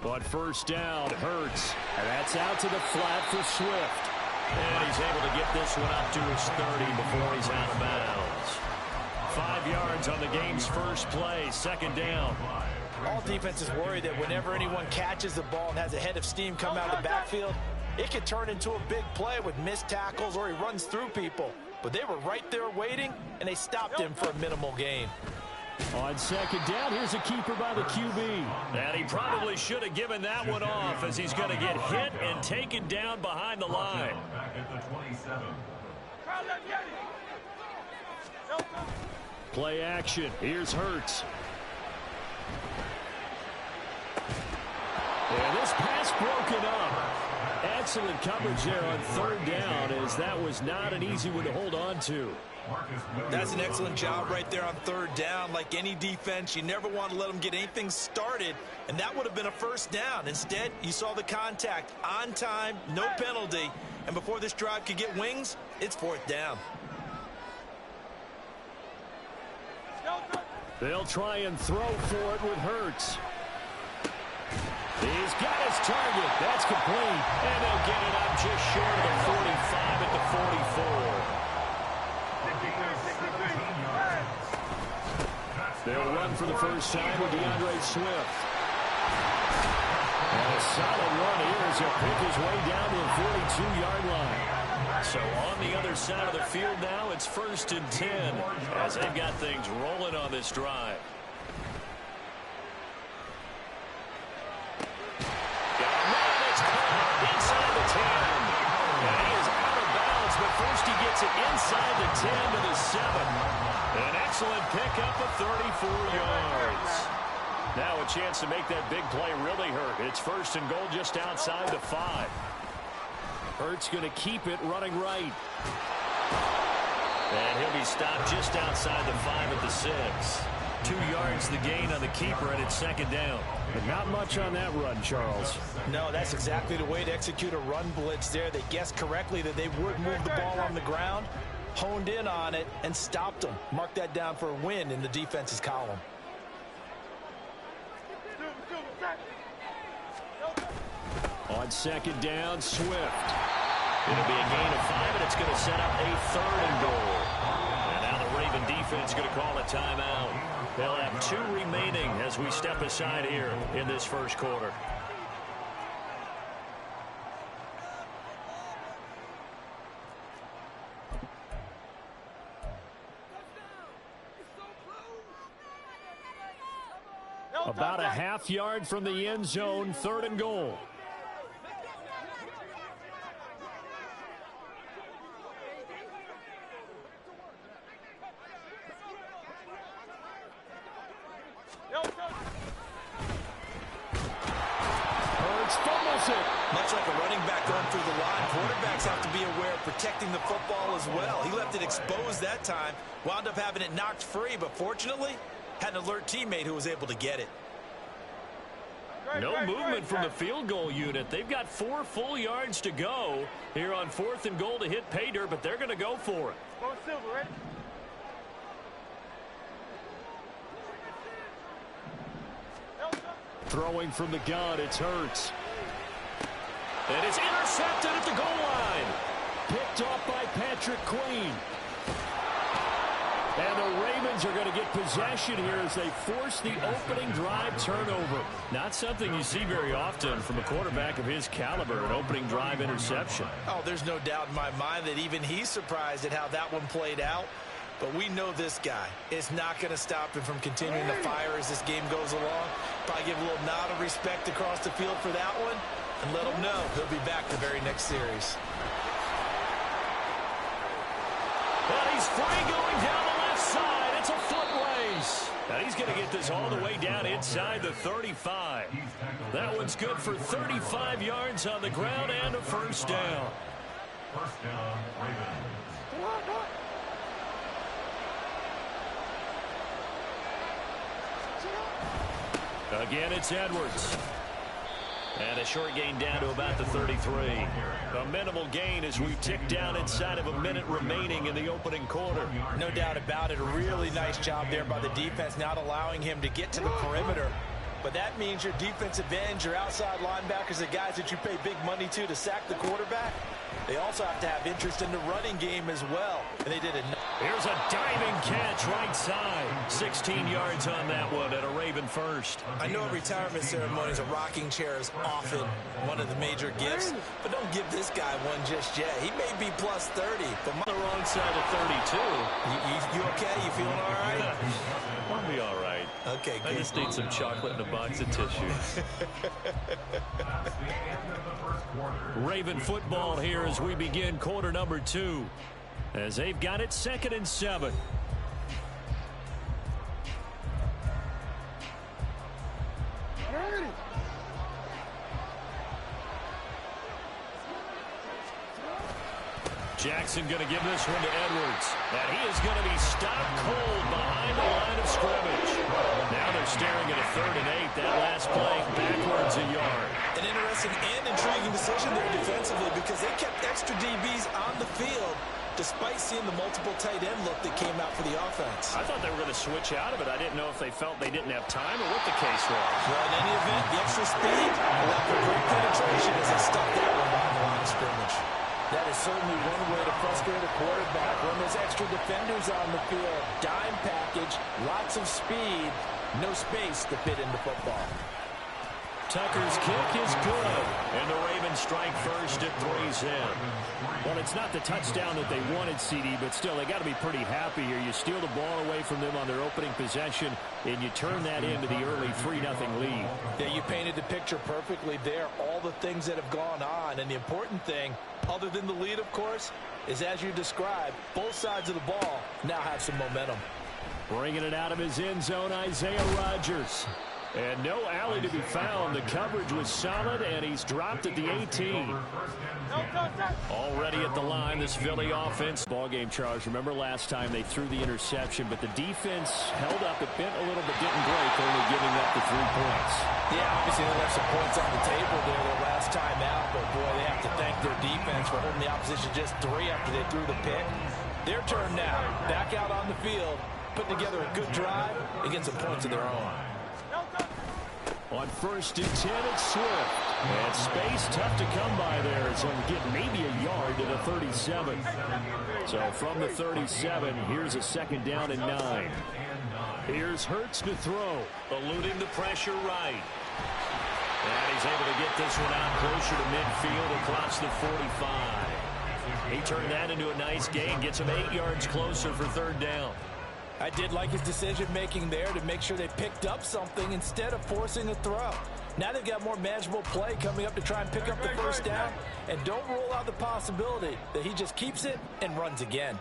But first down, Hurts. And that's out to the flat for Swift. And he's able to get this one up to his 30 before he's out of bounds. 5 yards on the game's first play, second down. All defenses worry that whenever anyone catches the ball and has a head of steam come out of the backfield, it could turn into a big play with missed tackles or he runs through people. But they were right there waiting, and they stopped him for a minimal gain. On second down, here's a keeper by the QB. And he probably should have given that one off as he's going to get hit and taken down behind the line. Play action. Here's Hurts. And this pass broken up. Excellent coverage there on third down, as that was not an easy one to hold on to. That's an excellent job right there on third down. Like any defense, you never want to let them get anything started, and that would have been a first down. Instead, you saw the contact on time, no penalty, and before this drive could get wings, it's fourth down. They'll try and throw for it with Hurts. He's got his target. That's complete. And they'll get it up just short of the 45 at the 44. They'll run for the first time with DeAndre Swift. And a solid run here as he'll pick his way down to the 42-yard line. So on the other side of the field now, it's 1st and 10 as they've got things rolling on this drive. First he gets it inside the 10 to the 7. An excellent pickup of 34 yards. Now a chance to make that big play really hurt. It's 1st and goal just outside the 5. Hurts going to keep it running right. And he'll be stopped just outside the 5 at the 6. 2 yards the gain on the keeper, and it's second down. But not much on that run, Charles. No, that's exactly the way to execute a run blitz there. They guessed correctly that they would move the ball on the ground, honed in on it, and stopped them. Mark that down for a win in the defense's column. On second down, Swift. It'll be a gain of 5, and it's going to set up a 3rd and goal. And now the Raven defense is going to call a timeout. They'll have 2 remaining as we step aside here in this first quarter. About a half yard from the end zone, 3rd and goal. Much like a running back going through the line, quarterbacks have to be aware of protecting the football as well. He left it exposed that time, wound up having it knocked free, but fortunately had an alert teammate who was able to get it. No movement from the field goal unit. They've got 4 full yards to go here on 4th and goal to hit pay dirt, but they're going to go for it. Throwing from the gun, it's Hurts. And it's intercepted at the goal line. Picked off by Patrick Queen. And the Ravens are going to get possession here as they force the opening drive turnover. Not something you see very often from a quarterback of his caliber, an opening drive interception. Oh, there's no doubt in my mind that even he's surprised at how that one played out. But we know this guy is not going to stop him from continuing to fire as this game goes along. Probably give a little nod of respect across the field for that one and let him know he'll be back the very next series. And he's free going down the left side. It's a foot race. And he's going to get this all the way down inside the 35. That one's good for 35 yards on the ground and a first down. First down, Ravens. Again, it's Edwards. And a short gain down to about the 33. A minimal gain as we tick down inside of a minute remaining in the opening quarter. No doubt about it. A really nice job there by the defense, not allowing him to get to the perimeter. But that means your defensive ends, your outside linebackers, the guys that you pay big money to sack the quarterback, they also have to have interest in the running game as well. And they did it. Here's a diving catch right side. 16 yards on that one at a Raven first. I know at retirement ceremonies, a rocking chair is often one of the major gifts, but don't give this guy one just yet. He may be plus 30. From the wrong side of 32. You okay? You feeling all right? I'll be all right. Okay, good. I just need some chocolate and a box of tissues. Raven football here as we begin quarter number 2. As they've got it 2nd and 7. Jackson going to give this one to Edwards. And he is going to be stopped cold behind the line of scrimmage. Now they're staring at a 3rd and 8. That last play backwards a yard. An interesting and intriguing decision there defensively because they kept extra DBs on the field despite seeing the multiple tight end look that came out for the offense. I thought they were going to switch out of it. I didn't know if they felt they didn't have time or what the case was. Well, in any event, the extra speed allowed for great penetration as they stuffed that one behind the line of scrimmage. That is certainly one way to frustrate a quarterback when there's extra defenders on the field. Dime package, lots of speed, no space to fit into football. Tucker's kick is good, and the Ravens strike first at 3's in. Well, it's not the touchdown that they wanted, CD, but still, they got to be pretty happy here. You steal the ball away from them on their opening possession, and you turn that into the early 3-0 lead. Yeah, you painted the picture perfectly there, all the things that have gone on, and the important thing, other than the lead, of course, is as you described, both sides of the ball now have some momentum. Bringing it out of his end zone, Isaiah Rodgers. And no alley to be found. The coverage was solid, and he's dropped at the 18. Already at the line, this Philly offense. Ball game, Charles. Remember last time they threw the interception, but the defense held up. It bent a little, but didn't break, only giving up the 3 points. Yeah, obviously they left some points on the table there their last time out, but boy, they have to thank their defense for holding the opposition just 3 after they threw the pick. Their turn now, back out on the field, putting together a good drive and get some points of their own. On 1st and 10, it's Swift. And space tough to come by there as he'll get maybe a yard to the 37. So from the 37, here's a 2nd down and 9. Here's Hurts to throw, eluding the pressure right. And he's able to get this one out closer to midfield across the 45. He turned that into a nice gain, gets him 8 yards closer for 3rd down. I did like his decision-making there to make sure they picked up something instead of forcing a throw. Now they've got more manageable play coming up to try and pick up the 1st down, and don't rule out the possibility that he just keeps it and runs again.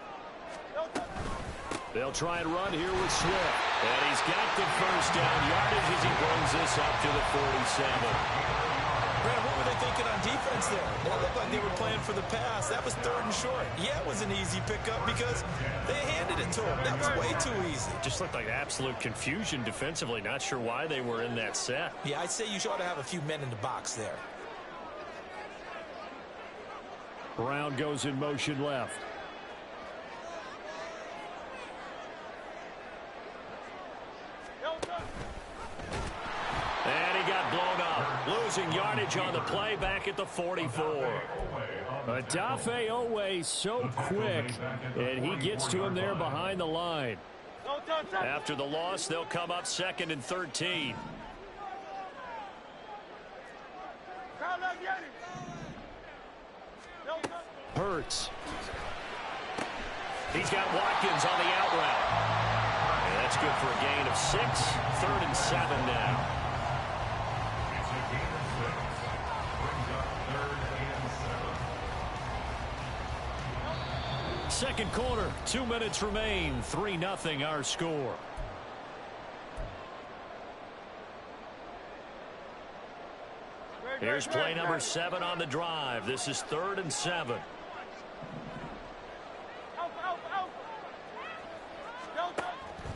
They'll try and run here with Swift. And he's got the 1st down yardage as he brings this up to the 47. Brad, what were they thinking on defense there? It looked like they were playing for the pass. That was 3rd and short. Yeah, it was an easy pickup because they handed it to him. That was way too easy. Just looked like absolute confusion defensively. Not sure why they were in that set. Yeah, I'd say you ought to have a few men in the box there. Brown goes in motion left. And he got blown up. Losing yardage on the play back at the 44. Odafe Oweh so quick, and he gets to him there behind the line. After the loss, they'll come up 2nd and 13. Hurts. He's got Watkins on the out route. And that's good for a gain of 6. 3rd and 7 now. Second quarter, 2 minutes remain. 3-0 our score. Here's play number 7 on the drive. This is 3rd and 7.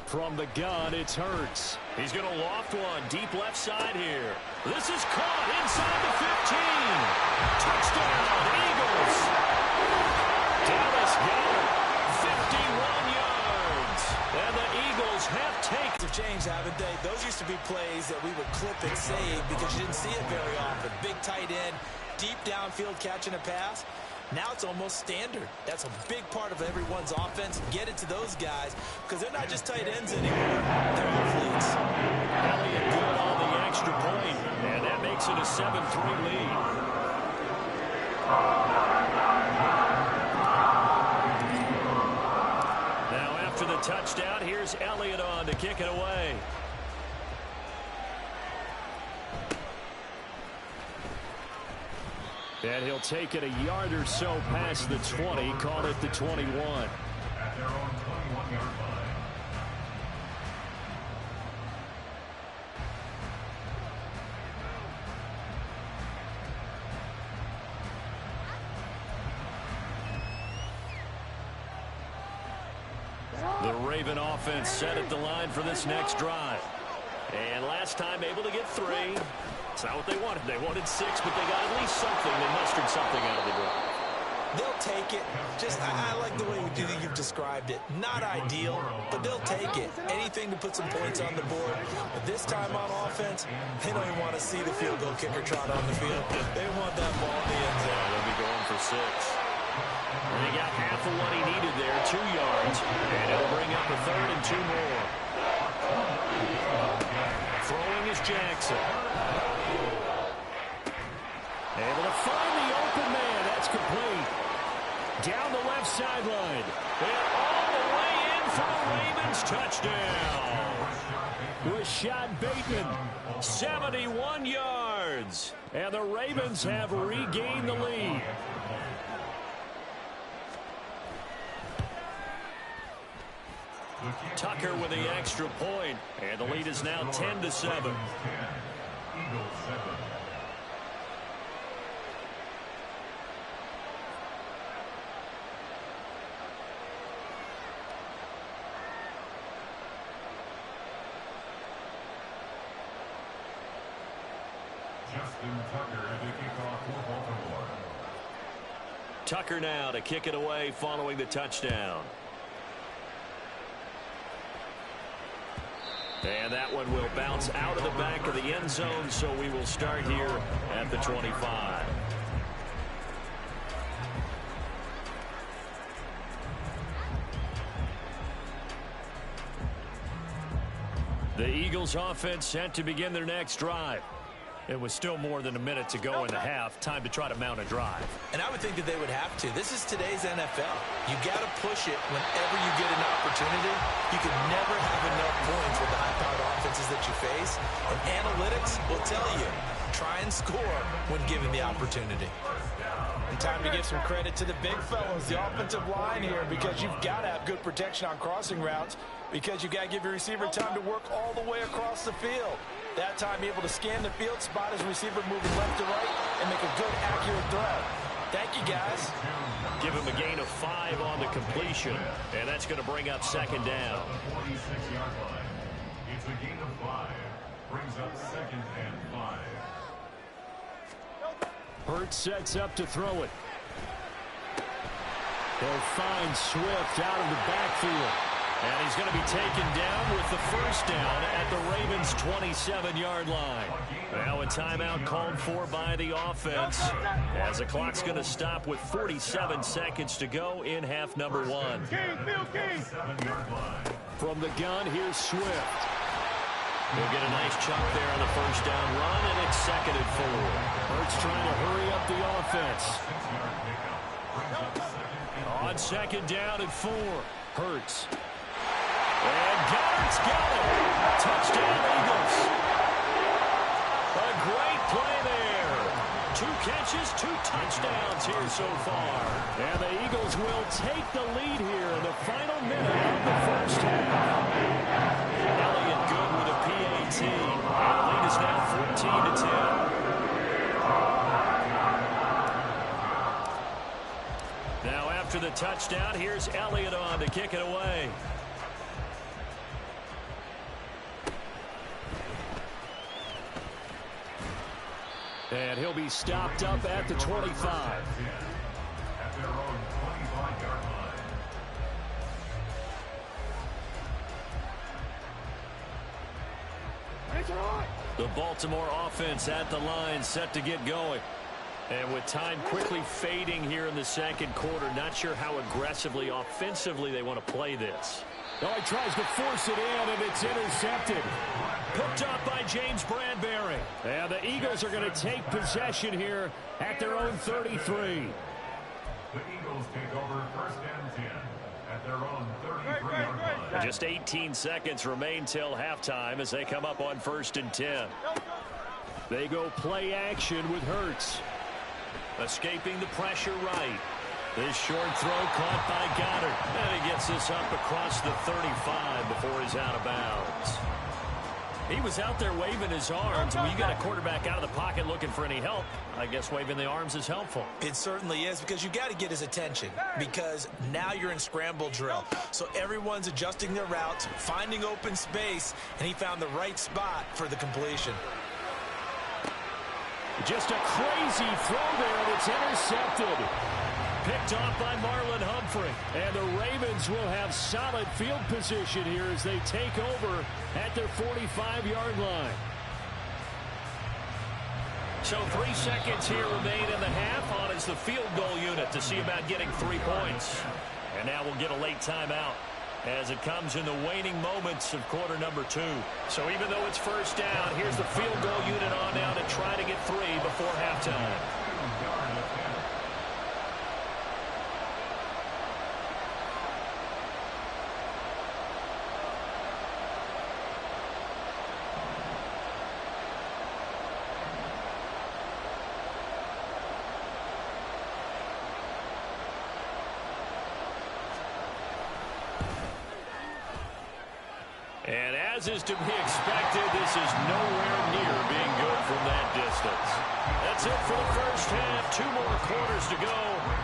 From the gun, it's Hurts. He's going to loft one deep left side here. This is caught inside the 15. Touchdown, Eagles. Dallas Goedert, 51 yards. And the Eagles have taken. Have changed, haven't they? Those used to be plays that we would clip and save because you didn't see it very often. Big tight end, deep downfield catching a pass. Now it's almost standard. That's a big part of everyone's offense. Get it to those guys because they're not just tight ends anymore. They're athletes. Elliott good on the extra point, and that makes it a 7-3 lead. Now after the touchdown, here's Elliott on to kick it away. And he'll take it a yard or so past the 20, call it the 21. At their own 21-yard line. The Raven offense set at the line for this next drive. And last time able to get 3. It's not what they wanted. They wanted 6, but they got at least something. They mustered something out of the drive. They'll take it. Just, I like the way you've described it. Not ideal, but they'll take it. Anything to put some points on the board. But this time on offense, they don't even want to see the field goal kicker trot on the field. They want that ball in the end zone. They'll be going for 6. And he got half of what he needed there, 2 yards. And it'll bring up a 3rd and 2 more. Throwing is Jackson. Able to find the open man. That's complete. Down the left sideline. And all the way in for the Ravens. Touchdown. Rashad Bateman, 71 yards. And the Ravens have regained the lead. Tucker with the extra point. And the lead is now 10-7. Eagles 7. Justin Tucker to kick off for Baltimore. Tucker now to kick it away following the touchdown. And that one will bounce out of the back of the end zone, so we will start here at the 25. The Eagles offense set to begin their next drive. It was still more than a minute to go in the half. Time to try to mount a drive. And I would think that they would have to. This is today's NFL. You got to push it whenever you get an opportunity. You can never have enough points with the high-powered offenses that you face. And analytics will tell you, try and score when given the opportunity. And time to give some credit to the big fellows, the offensive line here, because you've got to have good protection on crossing routes, because you've got to give your receiver time to work all the way across the field. That time, able to scan the field, spot his receiver moving left to right, and make a good, accurate throw. Thank you, guys. Give him a gain of 5 on the completion, and that's going to bring up 2nd down. 46-yard line. It's a gain of 5. Brings up 2nd and 5. Hurts sets up to throw it. He'll find Swift out of the backfield. And he's going to be taken down with the first down at the Ravens' 27-yard line. Now a timeout called for by the offense, as the clock's going to stop with 47 seconds to go in half number 1. From the gun, here's Swift. He'll get a nice chunk there on the first down run, and it's 2nd and 4. Hurts trying to hurry up the offense. On 2nd down and 4, Hurts. And Goddard's got it. Touchdown, Eagles. A great play there. 2 catches, 2 touchdowns here so far. And the Eagles will take the lead here in the final minute of the first half. Elliott good with a PAT. And the lead is now 14-10. Now after the touchdown, here's Elliott on to kick it away. And he'll be stopped up at the 25. At their own 25-yard line. The Baltimore offense at the line, set to get going. And with time quickly fading here in the second quarter, not sure how aggressively, offensively they want to play this. Oh, he tries to force it in, and it's intercepted. Picked up by James Bradbury. And the Eagles are going to take possession here at their own 33. The Eagles take over first and 10 at their own 33-yard line. Just 18 seconds remain till halftime as they come up on first and 10. They go play action with Hurts. Escaping the pressure right. This short throw caught by Goddard. And he gets this up across the 35 before he's out of bounds. He was out there waving his arms. When you got a quarterback out of the pocket looking for any help, I guess waving the arms is helpful. It certainly is, because you got to get his attention, because now you're in scramble drill. So everyone's adjusting their routes, finding open space, and he found the right spot for the completion. Just a crazy throw there, and it's intercepted. Picked off by Marlon Humphrey. And the Ravens will have solid field position here as they take over at their 45-yard line. So 3 seconds here remain in the half. On is the field goal unit to see about getting 3 points. And now we'll get a late timeout as it comes in the waning moments of quarter number 2. So even though it's first down, here's the field goal unit on now to try to get 3 before halftime. And as is to be expected, this is nowhere near being good from that distance. That's it for the first half. 2 more quarters to go.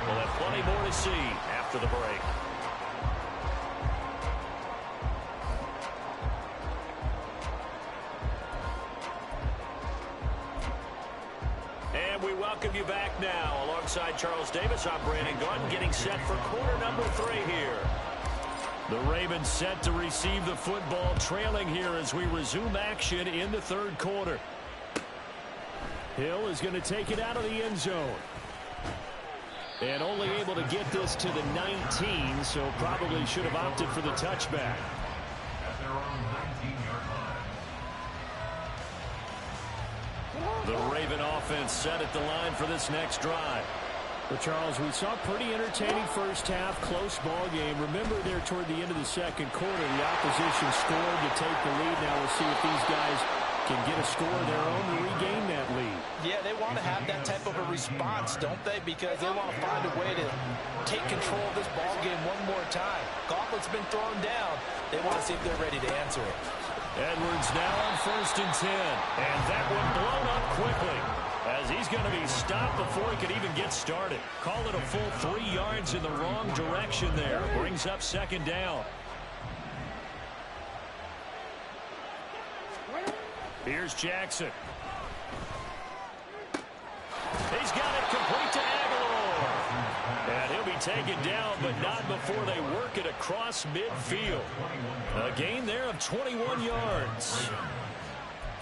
We'll have plenty more to see after the break. And we welcome you back now. Alongside Charles Davis, I'm Brandon Gaudin, getting set for quarter number 3 here. The Ravens set to receive the football, trailing here as we resume action in the third quarter. Hill is going to take it out of the end zone. And only able to get this to the 19, so probably should have opted for the touchback. At their own 19-yard line. The Raven offense set at the line for this next drive. Well, Charles, we saw a pretty entertaining first half, close ball game. Remember there toward the end of the second quarter, the opposition scored to take the lead. Now we'll see if these guys can get a score of their own to regain that lead. Yeah, they want to have that type of a response, don't they? Because they want to find a way to take control of this ball game one more time. Gauntlet's been thrown down. They want to see if they're ready to answer it. Edwards now on first and 10. And that one blown up quickly, as he's going to be stopped before he could even get started. Call it a full 3 yards in the wrong direction there. Brings up second down. Here's Jackson. He's got it complete to Aguilar. And he'll be taken down, but not before they work it across midfield. A gain there of 21 yards.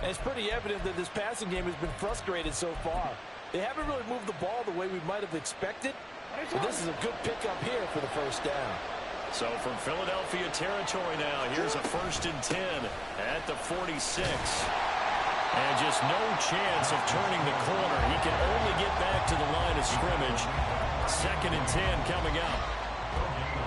And it's pretty evident that this passing game has been frustrated so far. They haven't really moved the ball the way we might have expected. But this is a good pickup here for the first down. So from Philadelphia territory now, here's a first and 10 at the 46. And just no chance of turning the corner. He can only get back to the line of scrimmage. Second and 10 coming up.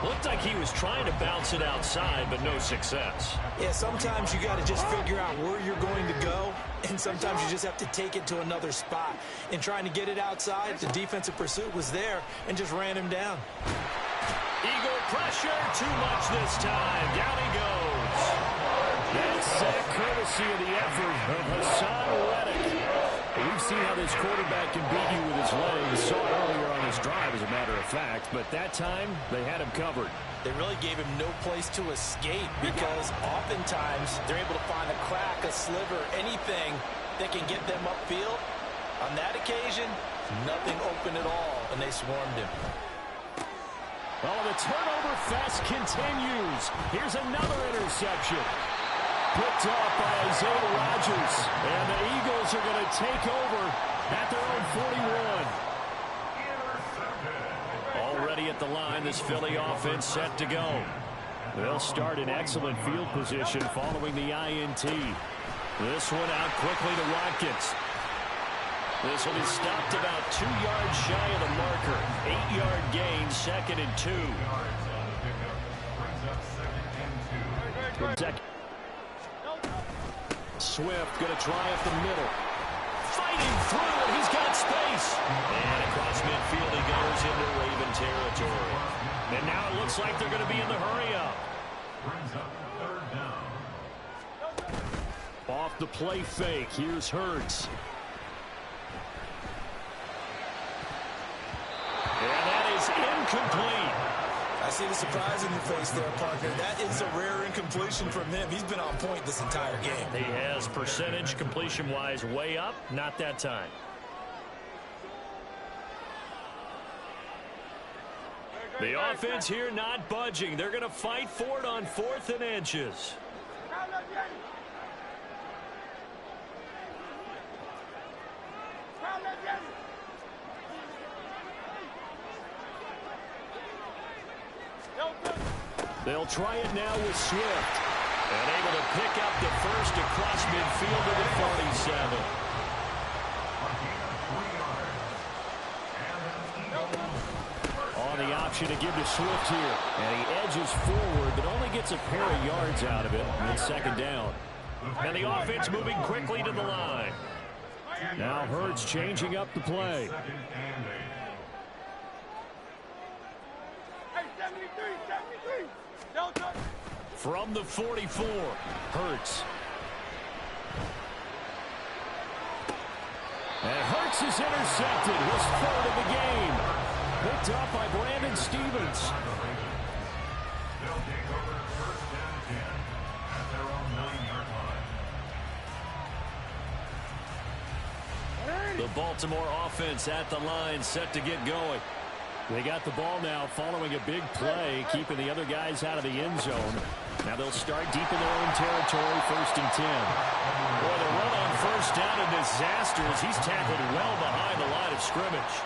Looked like he was trying to bounce it outside, but no success. Yeah, sometimes you got to just figure out where you're going to go, and sometimes you just have to take it to another spot. And trying to get it outside, the defensive pursuit was there and just ran him down. Eagle pressure, too much this time. Down he goes. That's sack courtesy of the effort of Hassan Reddick. We've seen how this quarterback can beat you with his legs. Saw it earlier on this drive, as a matter of fact. But that time, they had him covered. They really gave him no place to escape, because oftentimes they're able to find a crack, a sliver, anything that can get them upfield. On that occasion, nothing open at all, and they swarmed him. Oh, the turnover fest continues. Here's another interception. Picked up by Isaiah Rodgers. And the Eagles are going to take over at their own 41. Already at the line, this Philly offense set to go. They'll start in excellent field position following the INT. This one out quickly to Watkins. This will be stopped about 2 yards shy of the marker. 8-yard gain, 2nd and 2. Swift going to try up the middle. Fighting through, and he's got space. And across midfield he goes into Raven territory. And now it looks like they're going to be in the hurry-up. Off the play fake, here's Hurts. And that is incomplete. I see the surprise in your face there, partner. That is a rare incompletion from him. He's been on point this entire game. He has percentage completion-wise way up, not that time. The offense here not budging. They're going to fight for it on 4th and inches. They'll try it now with Swift. And able to pick up the first across midfield to the 47. On the option to give to Swift here. And he edges forward, but only gets a pair of yards out of it. And 2nd down. And the offense moving quickly to the line. Now Hurts changing up the play. From the 44, Hurts. And Hurts is intercepted. His 3rd of the game. Picked up by Brandon Stevens. They'll take over 1st and 10 at their own 9-yard line. The Baltimore offense at the line, set to get going. They got the ball now following a big play, keeping the other guys out of the end zone. Now they'll start deep in their own territory, 1st and 10. Boy, the run on 1st down, a disaster as he's tackled well behind the line of scrimmage.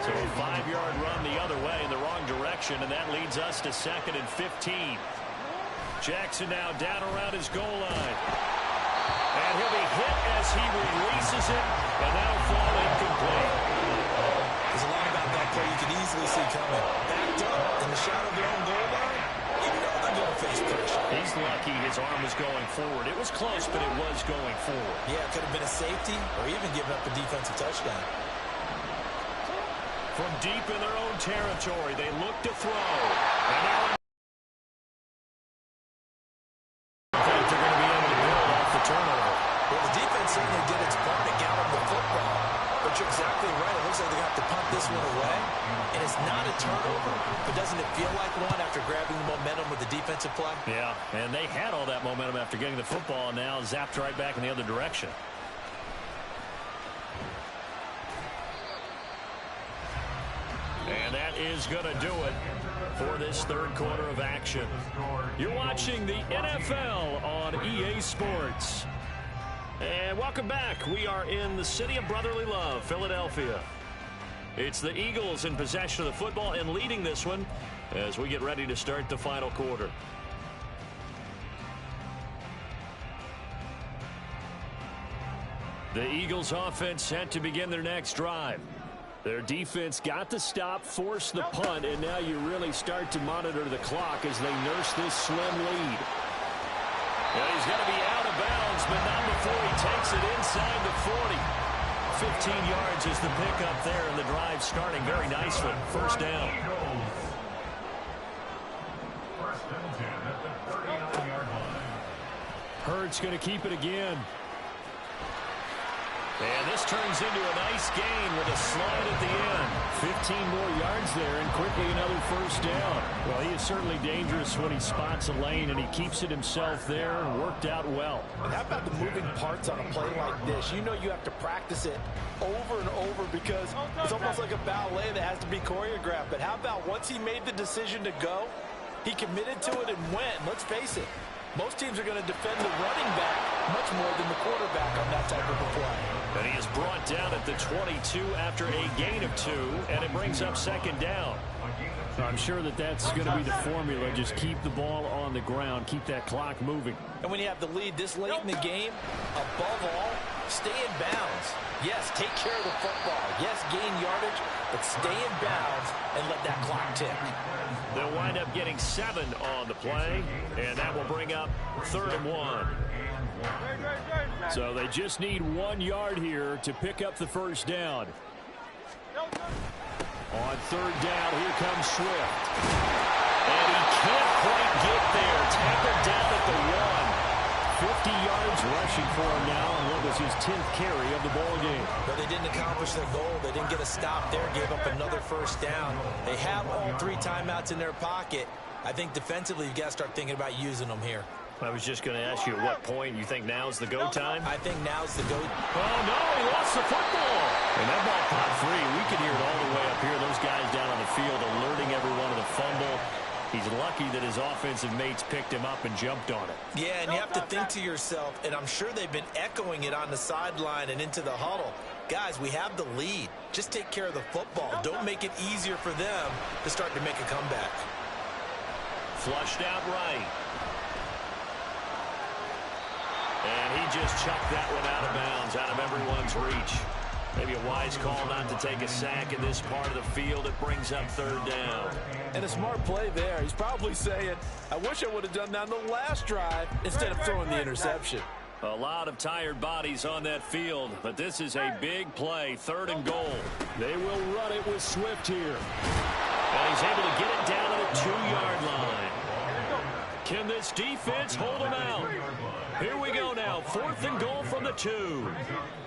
So a 5-yard run the other way in the wrong direction, and that leads us to 2nd and 15. Jackson now down around his goal line. And he'll be hit as he releases it, and that'll fall incomplete. There's a lot about that play you can easily see coming. Backed up in the shadow of their own goal line, you know they're going to face pressure. He's lucky his arm was going forward. It was close, but it was going forward. Yeah, it could have been a safety or even given up a defensive touchdown. From deep in their own territory, they look to throw. And now I think they're going to be able to build off the turnover. Well, the defense certainly did its part to gallop the football. But you're exactly right. It looks like they have to punt this one away. And it's not a turnover, but doesn't it feel like one after grabbing the momentum with the defensive play? Yeah, and they had all that momentum after getting the football, and now zapped right back in the other direction. And that is going to do it for this 3rd quarter of action. You're watching the NFL on EA Sports. And welcome back. We are in the city of brotherly love, Philadelphia. It's the Eagles in possession of the football and leading this one as we get ready to start the final quarter. The Eagles offense set to begin their next drive. Their defense got the stop, forced the punt, and now you really start to monitor the clock as they nurse this slim lead. Well, he's going to be out of bounds, but not before he takes it inside the 40. 15 yards is the pickup there, and the drive starting very nicely. 1st down. 1st and 10 at the 39-yard line. Hurts going to keep it again. And this turns into a nice gain with a slide at the end. 15 more yards there and quickly another first down. Well, he is certainly dangerous when he spots a lane, and he keeps it himself there and worked out well. And how about the moving parts on a play like this? You know you have to practice it over and over because it's almost like a ballet that has to be choreographed. But how about once he made the decision to go, he committed to it and went. Let's face it, most teams are going to defend the running back much more than the quarterback on that type of a play. And he is brought down at the 22 after a gain of 2, and it brings up second down. I'm sure that that's going to be the formula. Just keep the ball on the ground, keep that clock moving. And when you have the lead this late in the game, above all, stay in bounds. Yes, take care of the football. Yes, gain yardage, but stay in bounds and let that clock tick. They'll wind up getting 7 on the play, and that will bring up 3rd and 1. So they just need 1 yard here to pick up the first down. On 3rd down, here comes Swift. And he can't quite get there. Tackled down at the 1. 50 yards rushing for him now on what was his 10th carry of the ball game. But they didn't accomplish their goal. They didn't get a stop there, gave up another first down. They have all 3 timeouts in their pocket. I think defensively you've got to start thinking about using them here. I was just going to ask you at what point you think now's the go time? I think now's the go. Oh, no, he lost the football. And that ball popped free. We could hear it all the way up here. Those guys down on the field alerting everyone of the fumble. He's lucky that his offensive mates picked him up and jumped on it. Yeah, and you have to think to yourself, and I'm sure they've been echoing it on the sideline and into the huddle. Guys, we have the lead. Just take care of the football. Don't make it easier for them to start to make a comeback. Flushed out right. And he just chucked that one out of bounds, out of everyone's reach. Maybe a wise call not to take a sack in this part of the field. It brings up 3rd down. And a smart play there. He's probably saying, I wish I would have done that on the last drive instead of throwing the interception. A lot of tired bodies on that field, but this is a big play, 3rd and goal. They will run it with Swift here. And he's able to get it down to the 2-yard line. Can this defense hold him out? Here we go now, 4th and goal from the 2.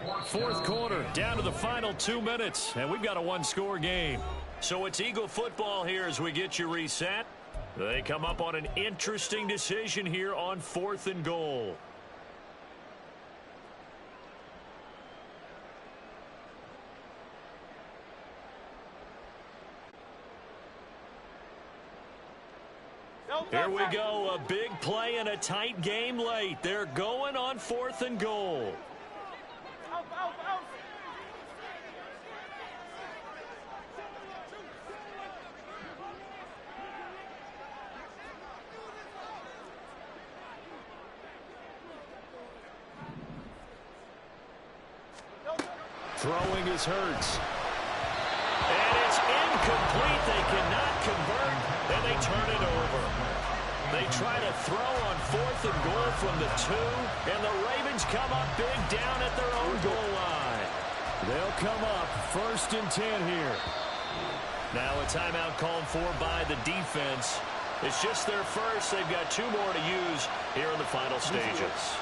4th quarter, down to the final 2 minutes, and we've got a 1-score game. So it's Eagle football here as we get you reset. They come up on an interesting decision here on 4th and goal. Here we go, a big play and a tight game late. They're going on 4th and goal. Throwing is Hurts. And it's incomplete. They cannot convert, and they turn it over. They try to throw on 4th and goal from the 2, and the Ravens come up big down at their own goal line. They'll come up 1st and 10 here. Now a timeout called for by the defense. It's just their first. They've got 2 more to use here in the final stages.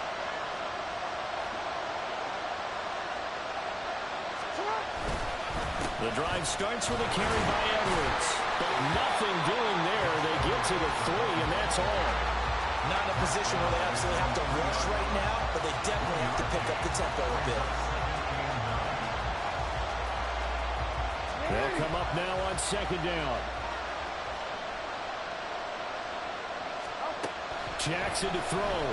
The drive starts with a carry by Edwards, but nothing doing there. They get to the 3, and that's all. Not in a position where they absolutely have to rush right now, but they definitely have to pick up the tempo a bit. They'll come up now on 2nd down. Jackson to throw.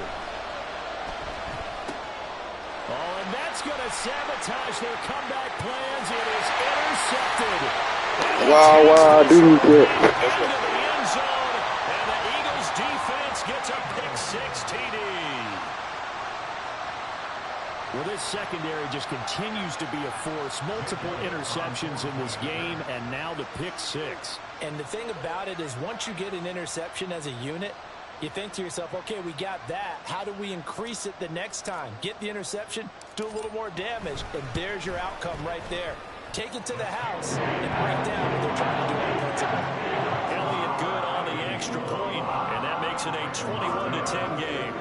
Oh, and that's going to sabotage their comeback plans. It is intercepted. Wow, dude. Into the end zone, and the Eagles defense gets a pick-6 TD. Well, this secondary just continues to be a force. Multiple interceptions in this game, and now the pick-6. And the thing about it is once you get an interception as a unit, you think to yourself, okay, we got that. How do we increase it the next time? Get the interception, do a little more damage, and there's your outcome right there. Take it to the house and break down what they're trying to do offensively. Elliott good on the extra point, and that makes it a 21-10 game.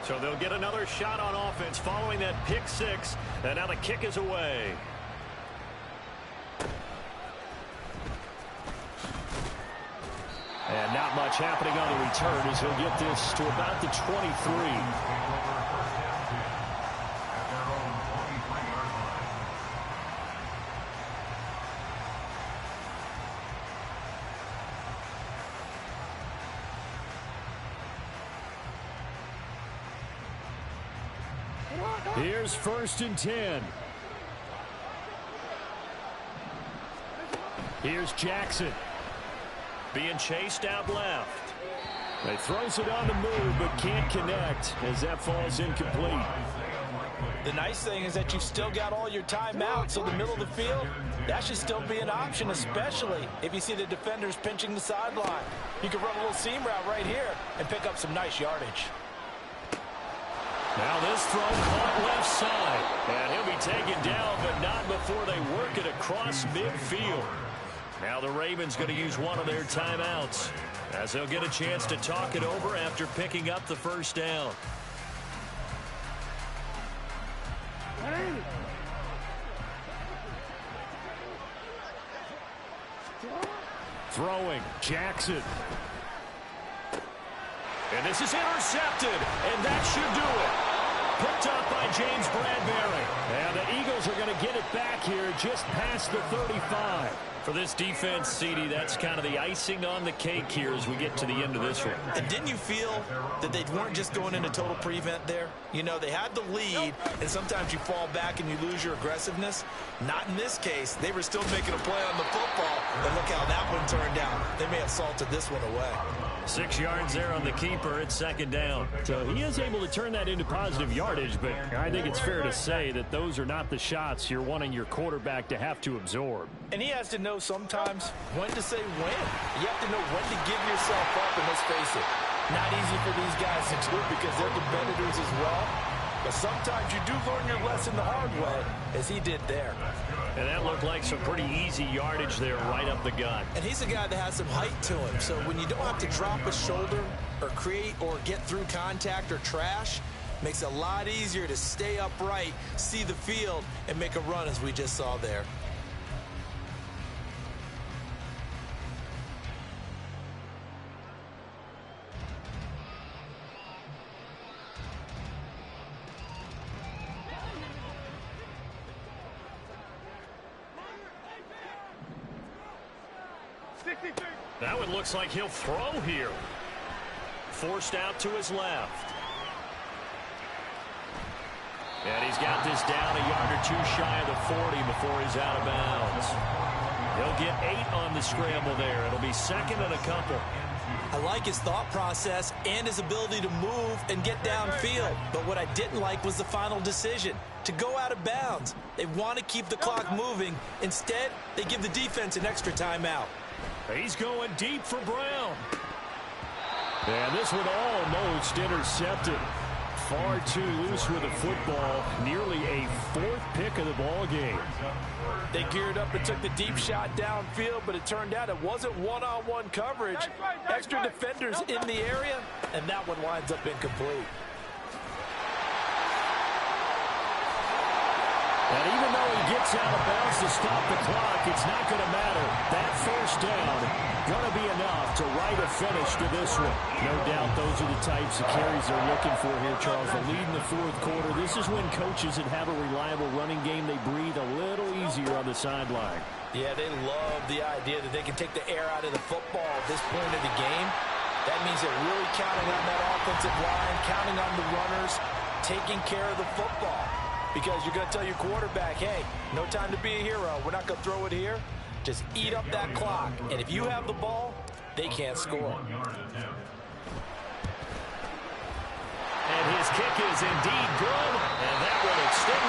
So they'll get another shot on offense following that pick six. And now the kick is away. And not much happening on the return as he'll get this to about the 23. Here's 1st and 10. Here's Jackson. Being chased out left. He throws it on the move, but can't connect as that falls incomplete. The nice thing is that you've still got all your timeouts, so the middle of the field, that should still be an option, especially if you see the defenders pinching the sideline. You can run a little seam route right here and pick up some nice yardage. Now this throw caught left side. And he'll be taken down, but not before they work it across midfield. Now the Ravens going to use one of their timeouts as they'll get a chance to talk it over after picking up the first down. Throwing, Jackson. And this is intercepted, and that should do it. Picked up by James Bradbury. And the Eagles are going to get it back here just past the 35. For this defense, CD, that's kind of the icing on the cake here as we get to the end of this one. And didn't you feel that they weren't just going into total prevent there? You know, they had the lead, and sometimes you fall back and you lose your aggressiveness. Not in this case. They were still making a play on the football, and look how that one turned out. They may have salted this one away. 6 yards there on the keeper at 2nd down. So he is able to turn that into positive yardage, but I think it's fair to say that those are not the shots you're wanting your quarterback to have to absorb. And he has to know sometimes when to say when. You have to know when to give yourself up, and let's face it, not easy for these guys to do because they're competitors as well. But sometimes you do learn your lesson the hard way, as he did there. And that looked like some pretty easy yardage there right up the gut. And he's a guy that has some height to him. So when you don't have to drop a shoulder or create or get through contact or trash, makes it a lot easier to stay upright, see the field, and make a run as we just saw there. That one looks like he'll throw here. Forced out to his left. And he's got this down a yard or two shy of the 40 before he's out of bounds. He'll get 8 on the scramble there. It'll be 2nd and a couple. I like his thought process and his ability to move and get downfield. But what I didn't like was the final decision, to go out of bounds. They want to keep the clock moving. Instead, they give the defense an extra timeout. He's going deep for Brown. And this one almost intercepted. Far too loose with the football. Nearly a 4th pick of the ball game. They geared up and took the deep shot downfield, but it turned out it wasn't one-on-one coverage. Extra defenders in the area, and that one winds up incomplete. And even though he gets out of bounds to stop the clock, it's not going to matter. That first down going to be enough to write a finish to this one. No doubt those are the types of carries they're looking for here, Charles. The lead in the 4th quarter. This is when coaches that have a reliable running game, they breathe a little easier on the sideline. Yeah, they love the idea that they can take the air out of the football at this point of the game. That means they're really counting on that offensive line, counting on the runners, taking care of the football. Because you're going to tell your quarterback, hey, no time to be a hero. We're not going to throw it here. Just eat up that clock. And if you have the ball, they can't score. And his kick is indeed good. And that will extend